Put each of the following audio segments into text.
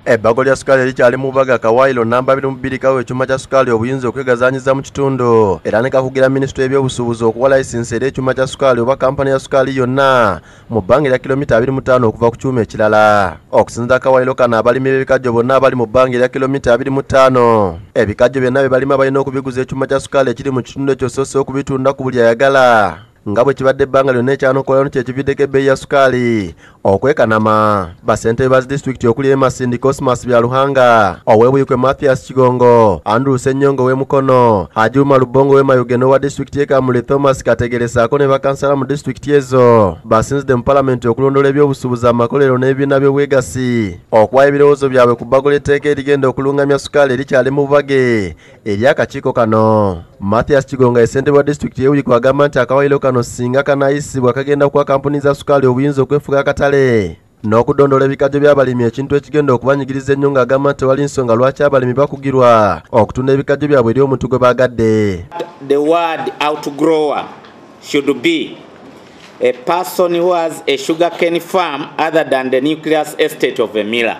Ebbago lya sukaali likyali mu bubaga kawaayiro namba 22 kawo ekyuma kya sukaali obuyinza okwegazaanyiza mu kitundu era ne kakugira minisitule y'ebyobusuubuzi okuwa layisinsi eri ekyuma kya sukaali oba kampani ya sukaali yonna mu bbanga erya kilomita 25 okuva ku kyuma ekirala. Okusinziira kawaayiro kano abalimi b'ebikajjo bonna abali mu bbanga erya kilomita 25 ebikajjo byonna bye balima balina okubiguza ekyuma kya sukaali ekiri mu kitundu ekyo soose okubitunda ku buli ayagala. Nga bwe kibadde ebbanga lyonna ekyanokolano kyekividdeko ebbeeyi ya sukaali okwekanama. Baentebe ba disitulikiti okuli Masindi Cosmas Byaluhanga ow'Ebuyikwe Mathias Kigongo Andrew Ssennyongo w'Emukono Ajuma Lubongo w'Emayuge n'owa disitulikiti y'Kamule Thomas Kategeresaako ne bakansala mu disitulikiti ezo basinzidde mu palamenti okulondoola ebyobusuubuzi amakolero n'ebibiina by'obwegasi okuwa ebirowoozo byabwe ku bbago ly'etteeka erigenda okulungamya sukaali erikyali mu bubage eri akakiiko kano. Mathias Kigongo ye ssentebe wa disitulikiti y'Ebuyikwe agamba nti akawaayiro kano singa kanayisibwa kagenda okuwa kampuni za sukaali obuyinza okwefuga akatale n'okudondoola ebikajjo by'abalimi ekintu ekigenda okubanyigiriza ennyo ng'agamba nti tewali nsonga lwaki abalimi bakugirwa okutunda ebikajjo byabwe eri omuntu gwe baagadde. The word outgrower should be a person who has a sugarcane farm other than the nucleus estate of a miller.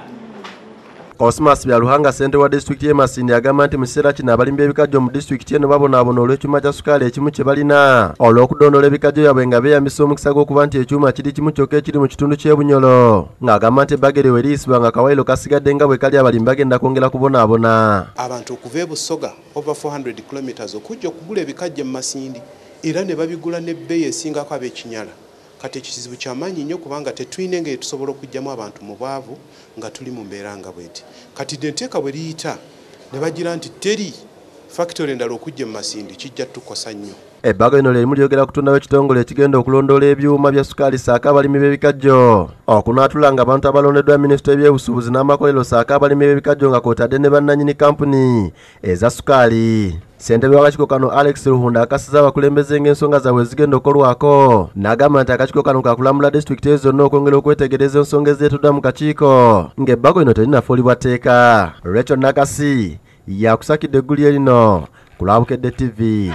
Cosmas Byaluhanga ssentebe wa disitulikiti y'e Masindi agamba nti mu kiseera kino abalimi b'ebikajjo mu disitulikiti eno babonaabona olw'ekyuma kya sukaali ekimu kye balina olw'okudondoola ebikajjo byabwe nga beeyambisa omukisa gw'okuba nti ekyuma kiri kimu kyokka ekiri mu kitundu ky'e Bunyolo ng'agamba nti ebbanga eryo eriyisibwa nga akawaayiro kasigadde nga bwe kali abalimi bagenda kwongera kubonaabona. Abantu okuva e Busoga over 400 kilometers okujja okugula ebikajjo mu Masindi era ne babigula n'ebbeeyi esingako ab'ekinyala. Kati ekizibu kyamaanyi nnyo kubanga tetulina engeri tusobola okugyamu abantu mu bwavu nga tuli mu mbeera nga bweti. Kati enteeka bwe liyita ne bagira nti teri factory endala okujja mu Masindi kijja tukosa nnyo. Ebbago lino lyerimu lyogera kutundawo ekitongole ekigenda okulondoola ebyuma bya sukaali saako abalimi b'ebikajjo okunaatula nga abantu abalondeddwa minisitule y'ebyobusuubuzi n'amakolero saako abalimi b'ebikajjo nga kwotadde ne bannannyini kampuni eza sukaali. Ssentebe w'akakiiko kano Alex Ruhunda akasiza abakulembeze ng'ensonga zaabwe zigenda okolwako n'agamba nti akakiiko kano kakulambula disitulikiti ezo zonna okwongera okwetegereza ensonga ezeetudda mu kakiiko ng'ebbago lino terinafuulibwa tteeka. Rachael Nakassi yakusakidde eggulire lino ku lwa Bukedde TV.